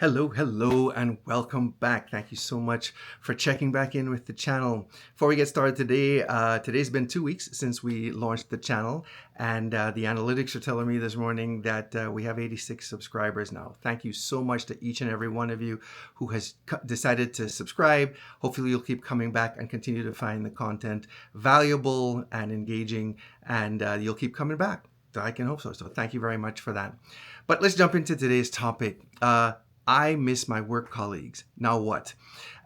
Hello, and welcome back. Thank you so much for checking back in with the channel. Before we get started today, today's been 2 weeks since we launched the channel, and the analytics are telling me this morning that we have 86 subscribers now. Thank you so much to each and every one of you who has decided to subscribe. Hopefully you'll keep coming back and continue to find the content valuable and engaging, and you'll keep coming back. I can hope so. So thank you very much for that. But let's jump into today's topic. I miss my work colleagues. Now what?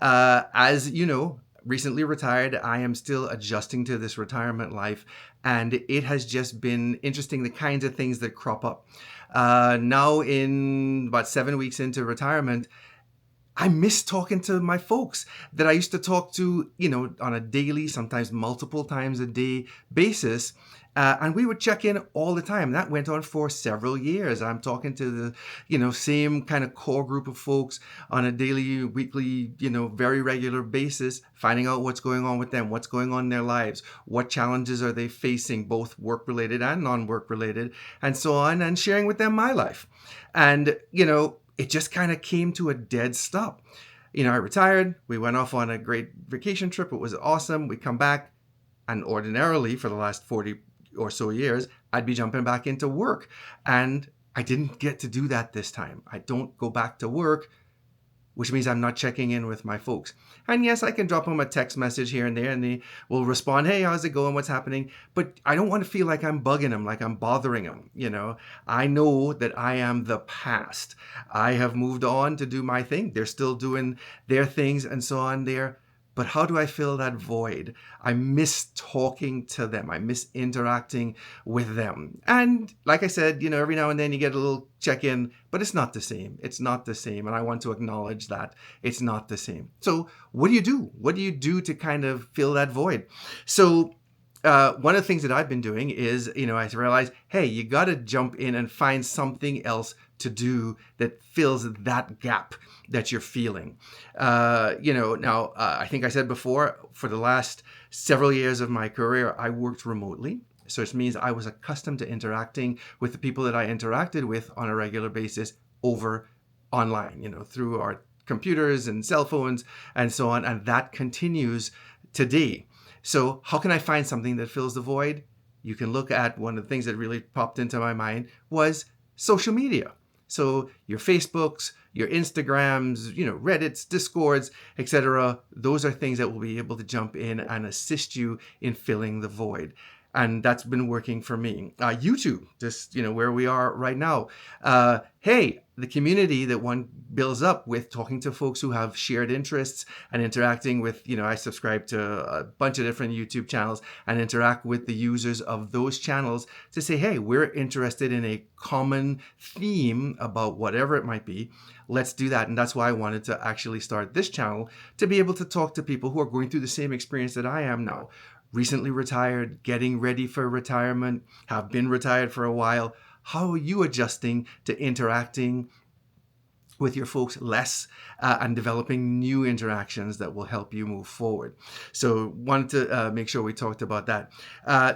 As you know, recently retired, I am still adjusting to this retirement life, and it has just been interesting the kinds of things that crop up. Now, in about 7 weeks into retirement, I miss talking to my folks that I used to talk to, on a daily, sometimes multiple times a day basis. And we would check in all the time. That went on for several years. I'm talking to the, same kind of core group of folks on a daily, weekly, very regular basis, finding out what's going on with them, what's going on in their lives, what challenges are they facing, both work-related and non-work related, and so on, and sharing with them my life. And, it just kind of came to a dead stop. I retired. We went off on a great vacation trip. It was awesome. We come back, and ordinarily for the last 40 or so years, I'd be jumping back into work. And I didn't get to do that this time. I don't go back to work, which means I'm not checking in with my folks. And yes, I can drop them a text message here and there, and they will respond, hey, how's it going? What's happening? But I don't want to feel like I'm bugging them, like I'm bothering them. I know that I am the past. I have moved on to do my thing. They're still doing their things and so on there. But how do I fill that void? I miss talking to them. I miss interacting with them. And like I said, every now and then you get a little check-in, but it's not the same. It's not the same. And I want to acknowledge that it's not the same. So what do you do? What do you do to kind of fill that void? So one of the things that I've been doing is, I realized, hey, you got to jump in and find something else to do that fills that gap that you're feeling. Now, I think I said before, for the last several years of my career, I worked remotely. So it means I was accustomed to interacting with the people that I interacted with on a regular basis over online, through our computers and cell phones and so on. And that continues today. So how can I find something that fills the void? You can look at one of the things that really popped into my mind was social media. So your Facebooks, your Instagrams, Reddits, Discords, etc. Those are things that will be able to jump in and assist you in filling the void. And that's been working for me. YouTube, just, where we are right now. Hey, the community that one builds up with talking to folks who have shared interests and interacting with, I subscribe to a bunch of different YouTube channels and interact with the users of those channels to say, hey, we're interested in a common theme about whatever it might be. Let's do that. And that's why I wanted to actually start this channel, to be able to talk to people who are going through the same experience that I am now. Recently retired, getting ready for retirement, have been retired for a while. How are you adjusting to interacting with your folks less and developing new interactions that will help you move forward? So wanted to make sure we talked about that.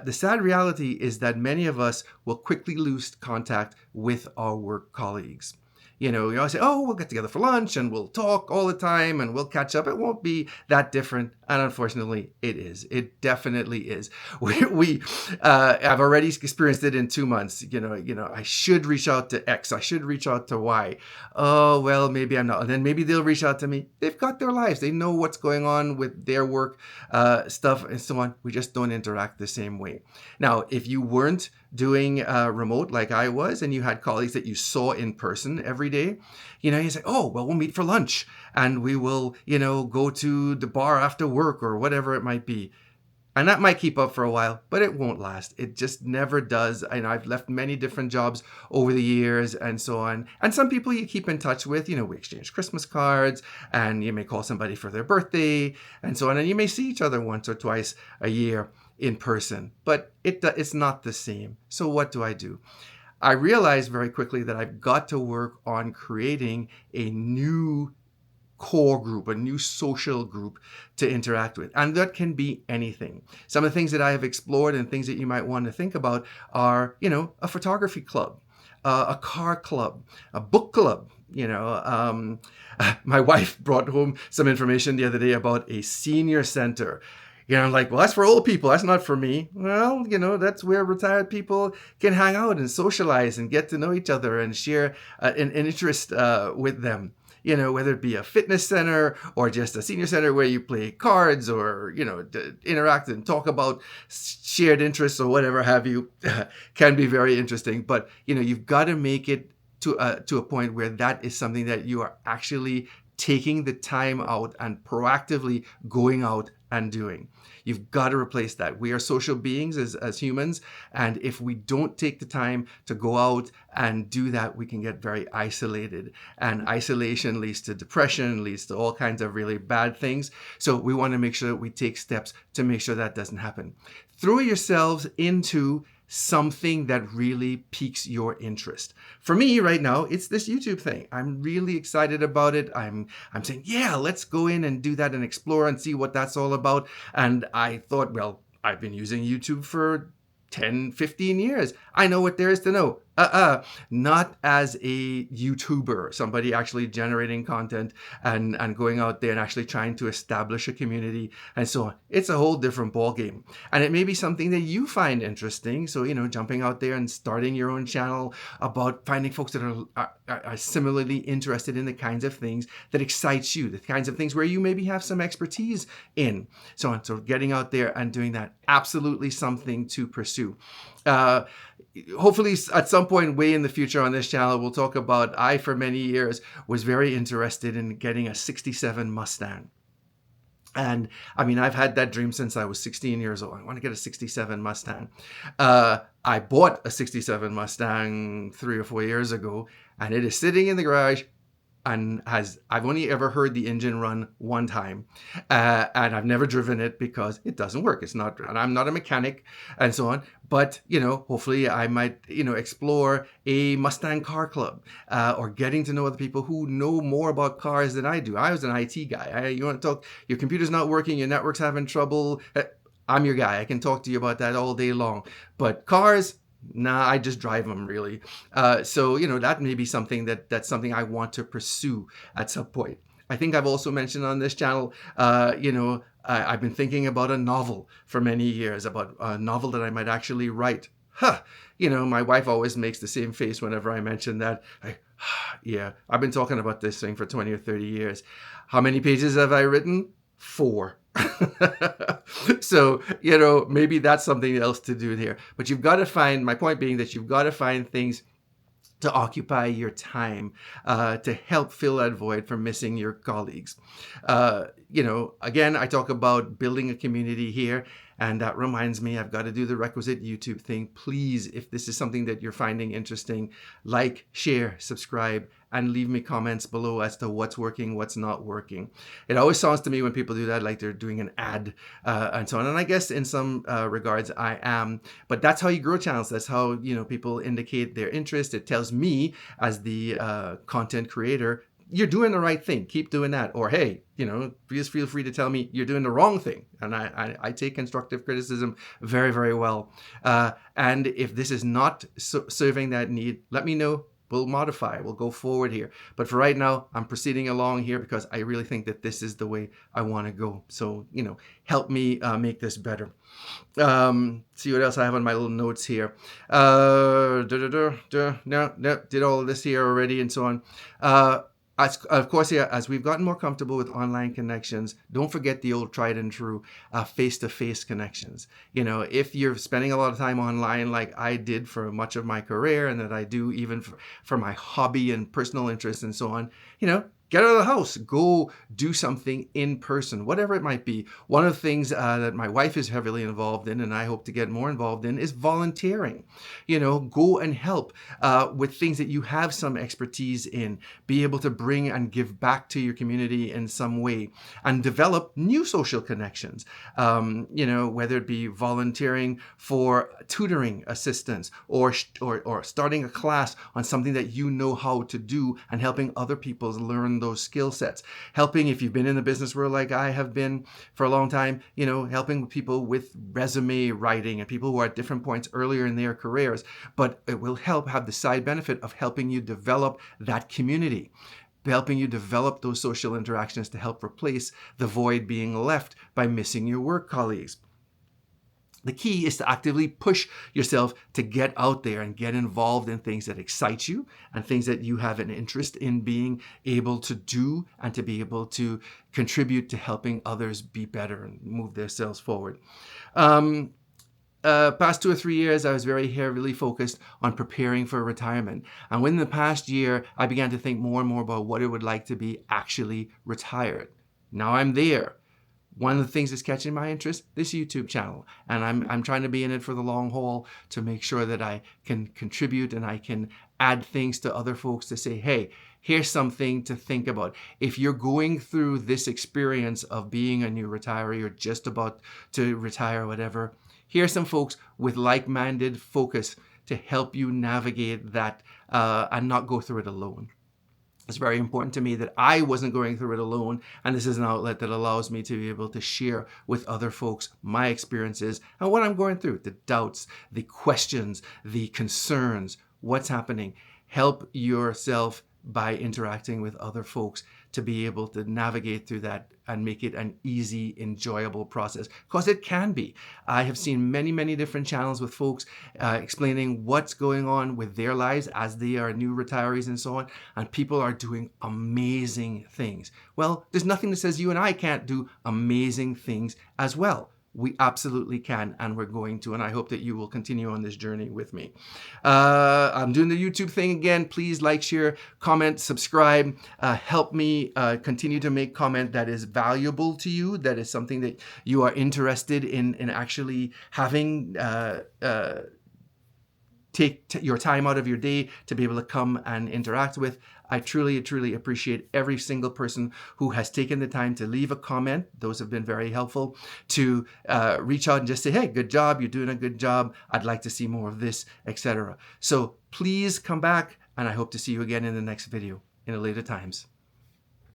The sad reality is that many of us will quickly lose contact with our work colleagues. You always say, oh, we'll get together for lunch and we'll talk all the time and we'll catch up. It won't be that different. And unfortunately, it is. It definitely is. We have already experienced it in 2 months. I should reach out to X. I should reach out to Y. Oh, well, maybe I'm not. And then maybe they'll reach out to me. They've got their lives. They know what's going on with their work stuff and so on. We just don't interact the same way. Now, if you weren't doing remote like I was, and you had colleagues that you saw in person every day, you say, oh, well, we'll meet for lunch and we will, go to the bar after work or whatever it might be. And that might keep up for a while, but it won't last. It just never does. And I've left many different jobs over the years and so on. And some people you keep in touch with, we exchange Christmas cards and you may call somebody for their birthday and so on. And you may see each other once or twice a year in person, but it's not the same. So what do? I realized very quickly that I've got to work on creating a new core group, a new social group to interact with. And that can be anything. Some of the things that I have explored and things that you might want to think about are, a photography club, a car club, a book club, My wife brought home some information the other day about a senior center. I'm like, well, that's for old people. That's not for me. Well, that's where retired people can hang out and socialize and get to know each other and share an interest with them. Whether it be a fitness center or just a senior center where you play cards or, interact and talk about shared interests or whatever have you, can be very interesting. But, you've got to make it to a point where that is something that you are actually taking the time out and proactively going out and doing. You've got to replace that. We are social beings as humans. And if we don't take the time to go out and do that, we can get very isolated. And isolation leads to depression, leads to all kinds of really bad things. So we want to make sure that we take steps to make sure that doesn't happen. Throw yourselves into something that really piques your interest. For me right now, it's this YouTube thing. I'm really excited about it. I'm saying, yeah, let's go in and do that and explore and see what that's all about. And I thought, well, I've been using YouTube for 10, 15 years. I know what there is to know. Not as a YouTuber, somebody actually generating content and going out there and actually trying to establish a community and so on. It's a whole different ballgame. And it may be something that you find interesting. So, jumping out there and starting your own channel about finding folks that are similarly interested in the kinds of things that excite you, the kinds of things where you maybe have some expertise in, so on. So getting out there and doing that, absolutely something to pursue. Hopefully at some point way in the future on this channel, we'll talk about, I for many years was very interested in getting a 67 Mustang. And I've had that dream since I was 16 years old. I want to get a 67 Mustang. I bought a 67 Mustang 3 or 4 years ago, and it is sitting in the garage. And I've only ever heard the engine run one time, and I've never driven it because it doesn't work. It's not, and I'm not a mechanic and so on. But hopefully I might explore a Mustang car club or getting to know other people who know more about cars than I do. I was an IT guy. You want to talk? Your computer's not working. Your network's having trouble. I'm your guy. I can talk to you about that all day long. But cars. Nah, I just drive them really. So, that may be something that's something I want to pursue at some point. I think I've also mentioned on this channel, I've been thinking about a novel for many years, about a novel that I might actually write. My wife always makes the same face whenever I mention that. Yeah, I've been talking about this thing for 20 or 30 years. How many pages have I written? 4. So, maybe that's something else to do there. But you've got to find, my point being that you've got to find things to occupy your time, to help fill that void from missing your colleagues. Again, I talk about building a community here. And that reminds me, I've got to do the requisite YouTube thing. Please, if this is something that you're finding interesting, like, share, subscribe, and leave me comments below as to what's working, what's not working. It always sounds to me when people do that like they're doing an ad and so on. And I guess in some regards I am. But that's how you grow channels. That's how people indicate their interest. It tells me as the content creator, you're doing the right thing. Keep doing that. Or, hey, please feel free to tell me you're doing the wrong thing. And I take constructive criticism very, very well. And if this is not serving that need, let me know. We'll modify. We'll go forward here. But for right now, I'm proceeding along here because I really think that this is the way I want to go. So, help me make this better. See what else I have on my little notes here. No, did all of this here already and so on. Of course, as we've gotten more comfortable with online connections, don't forget the old tried and true face-to-face connections. If you're spending a lot of time online like I did for much of my career and that I do even for my hobby and personal interests and so on, get out of the house, go do something in person, whatever it might be. One of the things that my wife is heavily involved in, and I hope to get more involved in, is volunteering. Go and help with things that you have some expertise in, be able to bring and give back to your community in some way, and develop new social connections. Whether it be volunteering for tutoring assistance or starting a class on something that you know how to do and helping other people learn learn those skill sets. Helping, if you've been in the business world like I have been for a long time, helping people with resume writing and people who are at different points earlier in their careers. But it will have the side benefit of helping you develop that community, helping you develop those social interactions to help replace the void being left by missing your work colleagues. The key is to actively push yourself to get out there and get involved in things that excite you and things that you have an interest in being able to do and to be able to contribute to helping others be better and move themselves forward. Past 2 or 3 years, I was very heavily focused on preparing for retirement. And within the past year, I began to think more and more about what it would like to be actually retired. Now I'm there. One of the things that's catching my interest, this YouTube channel. And I'm trying to be in it for the long haul to make sure that I can contribute and I can add things to other folks to say, hey, here's something to think about. If you're going through this experience of being a new retiree or just about to retire or whatever, here's some folks with like-minded focus to help you navigate that and not go through it alone. It's very important to me that I wasn't going through it alone, and this is an outlet that allows me to be able to share with other folks my experiences and what I'm going through, the doubts, the questions, the concerns, what's happening. Help yourself by interacting with other folks to be able to navigate through that and make it an easy, enjoyable process, because it can be. I have seen many, many different channels with folks explaining what's going on with their lives as they are new retirees and so on, and people are doing amazing things. Well, there's nothing that says you and I can't do amazing things as well. We absolutely can, and we're going to, and I hope that you will continue on this journey with me. I'm doing the YouTube thing again. Please like, share, comment, subscribe. Help me continue to make content that is valuable to you, that is something that you are interested in actually having take your time out of your day to be able to come and interact with. I truly, truly appreciate every single person who has taken the time to leave a comment. Those have been very helpful, to reach out and just say, hey, good job, you're doing a good job. I'd like to see more of this, etc. So please come back, and I hope to see you again in the next video in the later times.